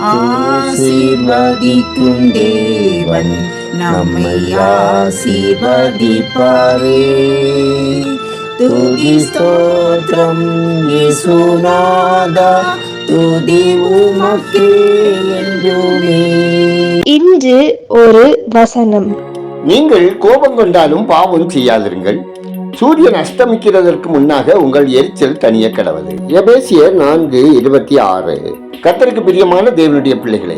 ஆசீர்வதிக்கும் தேவன் நம்மை ஆசீர்வதிப்பாரே. துதி ஸ்தோத்திரம் இயேசுநாதா, துதி உமக்கே என்றுமே. இன்று ஒரு வசனம். நீங்கள் கோபம் கொண்டாலும் பாவம் செய்யாதிருங்கள், சூரியன் அஸ்தமிக்கிறதற்கு முன்னாக உங்கள் எரிச்சல் தனிய கடவுது. எபேசியர் 4:26. கர்த்தருக்கு பிரியமான தேவனுடைய பிள்ளைகளே,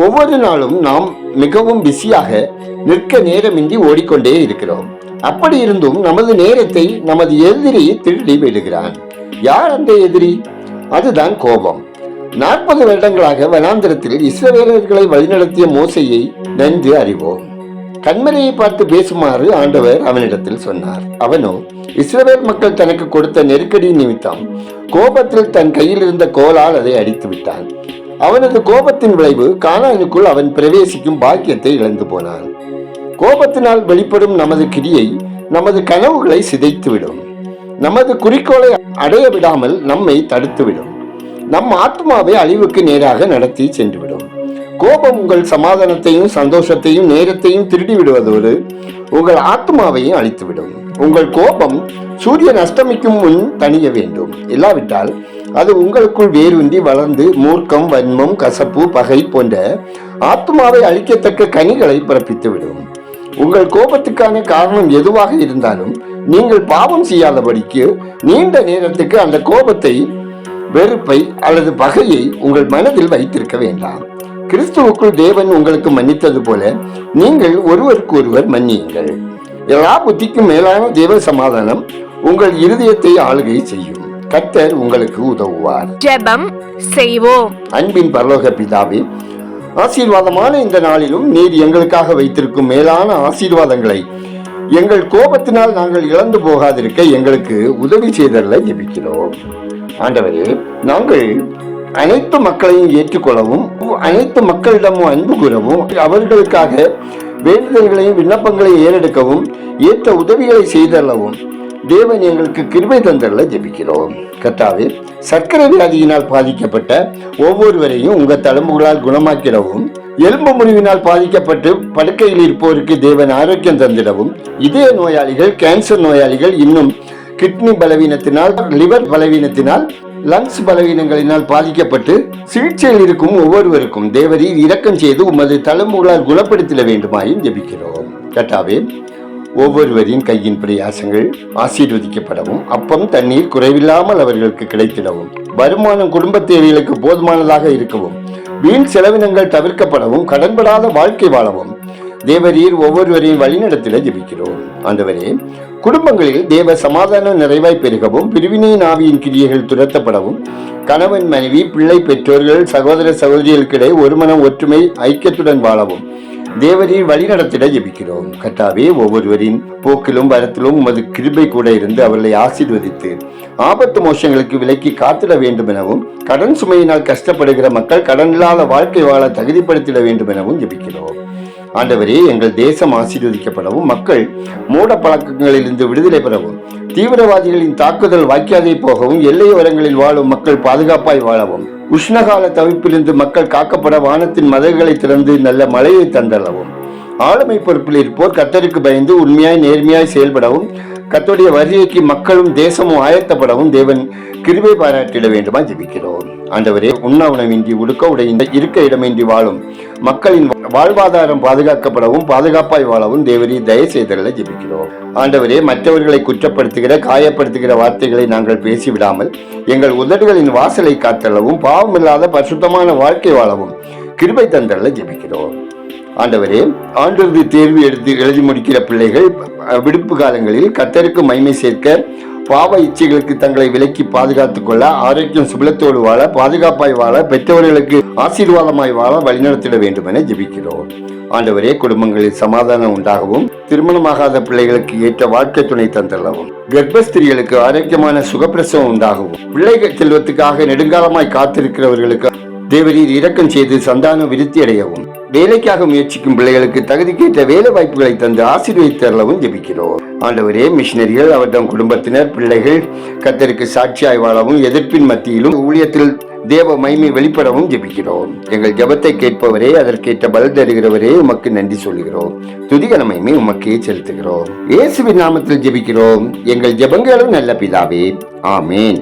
ஒவ்வொரு நாளும் நாம் மிகவும் பிஸியாக நிற்க நேரமின்றி ஓடிக்கொண்டே இருக்கிறோம். அப்படி இருந்தும் நமது நேரத்தை நமது எதிரி திருடி விடுகிறான். யார் அந்த எதிரி? அதுதான் கோபம். 40 வருடங்களாக வனாந்திரத்தில் இஸ்ரவேலர்களை வழிநடத்திய மோசேயை நன்கு அறிவோம். கண்மலையை பார்த்து பேசுமாறு ஆண்டவர் அவனிடத்தில் சொன்னார். அவனோ இஸ்ரவேல் மக்கள் தனக்கு கொடுத்த நெருக்கடி நிமித்தம் கோபத்தில் தன் கையில் இருந்த கோலால் அதை அடித்து விட்டான். அவனது கோபத்தின் விளைவு கானானுக்குள் அவன் பிரவேசிக்கும் பாக்கியத்தை இழந்து போனான். கோபத்தினால் வெளிப்படும் நமது கிரியை நமது கனவுகளை சிதைத்துவிடும். நமது குறிக்கோளை அடைய விடாமல் நம்மை தடுத்துவிடும். நம் ஆத்மாவை அழிவுக்கு நேராக நடத்தி சென்றுவிடும். கோபம் உங்கள் சமாதானத்தையும் சந்தோஷத்தையும் நேரத்தையும் திருடி விடுவதோடு உங்கள் ஆத்மாவையும் அழித்துவிடும். உங்கள் கோபம் சூரியன் அஸ்தமிக்கும் முன் தணிய வேண்டும். இல்லாவிட்டால் அது உங்களுக்குள் வேரூன்றி வளர்ந்து மூர்க்கம், வன்மம், கசப்பு, பகை போன்ற ஆத்மாவை அழிக்கத்தக்க கனிகளை பிறப்பித்துவிடும். உங்கள் கோபத்துக்கான காரணம் எதுவாக இருந்தாலும் நீங்கள் பாவம் செய்யாதபடிக்கு நீண்ட நேரத்துக்கு அந்த கோபத்தை, வெறுப்பை அல்லது பகையை உங்கள் மனதில் வைத்திருக்க வேண்டாம். கிறிஸ்துவுக்குள் தேவன் உங்களுக்கு மன்னித்தது போல நீங்கள் ஒருவருக்கு ஒருவர் மன்னியுங்கள். எல்லா புத்திக்கும் மேலான தேவ சமாதானம் உங்கள் இருதயத்தை ஆளுகை செய்யும். கர்த்தர் உங்களுக்கு உதவுவார். ஜெபம் செய்வோம். அன்பின் பரலோக பிதாவே, ஆசீர்வாதமான இந்த நாளிலும் நீர் எங்களுக்காக வைத்திருக்கும் மேலான ஆசீர்வாதங்களை எங்கள் கோபத்தினால் நாங்கள் இழந்து போகாதிருக்க எங்களுக்கு உதவி செய்தல்ல ஜெபிக்கிறோம். ஆண்டவரே, நாங்கள் அனைத்து மக்களையும் ஏற்றுக்கொள்ளவும், அனைத்து மக்களிடமும் அன்பு கூறவும், அவர்களுக்காக வேண்டுதல்களையும் விண்ணப்பங்களையும் ஏறெடுக்கவும் ஏற்ற உதவிகளை செய்தல்லவும் தேவன் எங்களுக்கு கிருபை தந்தல்ல ஜெபிக்கிறோம். கர்த்தாவே, சர்க்கரை வியாதியினால் பாதிக்கப்பட்ட ஒவ்வொருவரையும் உங்க தழும்புகளால் குணமாக்கிடவும், எலும்பு முறிவினால் பாதிக்கப்பட்டு படுக்கையில் இருப்போருக்கு தேவன் ஆரோக்கியம் தந்திடவும், இதய நோயாளிகள், கேன்சர் நோயாளிகள், இன்னும் கிட்னி பலவீனத்தினால், லிவர் பலவீனத்தினால், லங்ஸ் பலவீனங்களினால் பாதிக்கப்பட்டு சிகிச்சையில் இருக்கும் ஒவ்வொருவருக்கும் தேவரீர் இரக்கம் செய்து உமது தழும்புகளால் குணப்படுத்திட வேண்டுமாயும் ஜெபிக்கிறோம். கர்த்தாவே, ஒவ்வொருவரின் கையின் பிரயாசங்கள் ஆசீர்வதிக்கப்படவும், அப்பம் தண்ணீர் குறைவில்லாமல் அவர்களுக்கு கிடைத்திடவும், வருமானம் குடும்ப தேவைகளுக்கு போதுமானதாக இருக்கவும், வீண் செலவினங்கள் தவிர்க்கப்படவும், கடன்படாத வாழ்க்கை வாழவும் தேவரீர் ஒவ்வொருவரையும் வழிநடத்திட ஜெபிக்கிறோம். ஆண்டவரே, குடும்பங்களில் தேவ சமாதானம் நிறைவாய் பெருகவும், பிரிவினையின் ஆவியின் கிரியைகள் துரத்தப்படவும், கணவன், மனைவி, பிள்ளை, பெற்றோர்கள், சகோதர சகோதரிகளுக்கிடையே ஒரு மனம், ஒற்றுமை, ஐக்கியத்துடன் வாழவும் தேவரீர் வழிநடத்திட ஜெபிக்கிறோம். கர்த்தாவே, ஒவ்வொருவரின் போக்கிலும் வரத்திலும் உமது கிருபை கூட இருந்து அவர்களை ஆசீர்வதித்து ஆபத்து மோசங்களுக்கு விலக்கி காத்திட வேண்டும் எனவும், கடன் சுமையினால் கஷ்டப்படுகிற மக்கள் கடன் இல்லாத வாழ்க்கை வாழ தகுதிப்படுத்திட வேண்டும் எனவும் ஜெபிக்கிறோம். ஆண்டவரே, எங்கள் தேசம் ஆசீர்வதிக்கப்படவும், மக்கள் மூட பழக்கங்களிலிருந்து விடுதலை பெறவும், தீவிரவாதிகளின் தாக்குதல் வாய்க்காதே போகவும், எல்லையோரங்களில் வாழும் மக்கள் பாதுகாப்பாய் வாழவும், உஷ்ணகால தவிப்பிலிருந்து மக்கள் காக்கப்பட வானத்தின் மதகுகளை திறந்து நல்ல மழையை தந்தளவும், ஆளுமை பொறுப்பில் இருப்போர் கர்த்தருக்கு பயந்து உண்மையாய் நேர்மையாய் செயல்படவும், கர்த்தருடைய வருகைக்கு மக்களும் தேசமும் ஆயத்தப்படவும் தேவன் கிருபை பாராட்டிட வேண்டுமா ஜெபிக்கிறோம். ஆண்டவரே, உண்ண உணவின்றி, உடுக்க உடை இருக்க இடமின்றி வாழும் மக்களின் வாழ்வாதாரம் பாதுகாக்கப்படவும், பாதுகாப்பாய் வாழவும் தேவரீர் தயவு செய்தல்ல ஜெபிக்கிறோம். ஆண்டவரே, மற்றவர்களை குற்றப்படுத்துகிற, காயப்படுத்துகிற வார்த்தைகளை நாங்கள் பேசிவிடாமல் எங்கள் உதடுகளின் வாசலை காத்தளவும், பாவமில்லாத பரிசுத்தமான வாழ்க்கை வாழவும் கிருபை தந்தல்ல ஜெபிக்கிறோம். ஆண்டவரே, ஆண்டிறுதி தேர்வு எழுதி முடிக்கிற பிள்ளைகள் விடுப்பு காலங்களில் கர்த்தருக்கு மகிமை சேர்க்க, பாவ இச்சைகளுக்கு தங்களை விலக்கி பாதுகாத்துக் கொள்ள, ஆரோக்கியம் சுபலத்தோடு வாழ, பாதுகாப்பாய் வாழ, பெற்றவர்களுக்கு ஆசீர்வாதமாய் வாழ வழிநடத்திட வேண்டும் என ஜெபிக்கிறோம். ஆண்டவரே, குடும்பங்களில் சமாதானம் உண்டாகவும், திருமணமாகாத பிள்ளைகளுக்கு ஏற்ற வாழ்க்கை துணை தந்தள்ளவும், கர்ப்பஸ்திரிகளுக்கு ஆரோக்கியமான சுகப்பிரசவம் உண்டாகவும், பிள்ளைகள் செல்வத்துக்காக நெடுங்காலமாய் காத்திருக்கிறவர்களுக்கு தேவரீர் இரக்கம் செய்து சந்தான விருத்தி அடையவும், வேலைக்காக முயற்சிக்கும் பிள்ளைகளுக்கு தகுதிக்கேற்ற வேலை வாய்ப்புகளை தந்து ஆசீர்வதித்தரவும் ஜெபிக்கிறோம். ஆண்டவரே, மிஷினரிகள் அவர்தம் குடும்பத்தினர் பிள்ளைகள் கர்த்தருக்கு சாட்சியாய் வாழவும் எதிர்ப்பின் மத்தியிலும் ஊழியத்தில் தேவ மகிமை வெளிப்படவும் ஜெபிக்கிறோம். எங்கள் ஜெபத்தை கேட்பவரே, அதற்கேற்ற பலன் தருகிறவரே, உமக்கு நன்றி சொல்கிறோம். துதிகன மகிமை உமக்கே செலுத்துகிறோம். இயேசுவின் நாமத்தில் ஜெபிக்கிறோம் எங்கள் ஜெபங்களும் நல்ல பிதாவே. ஆமேன்.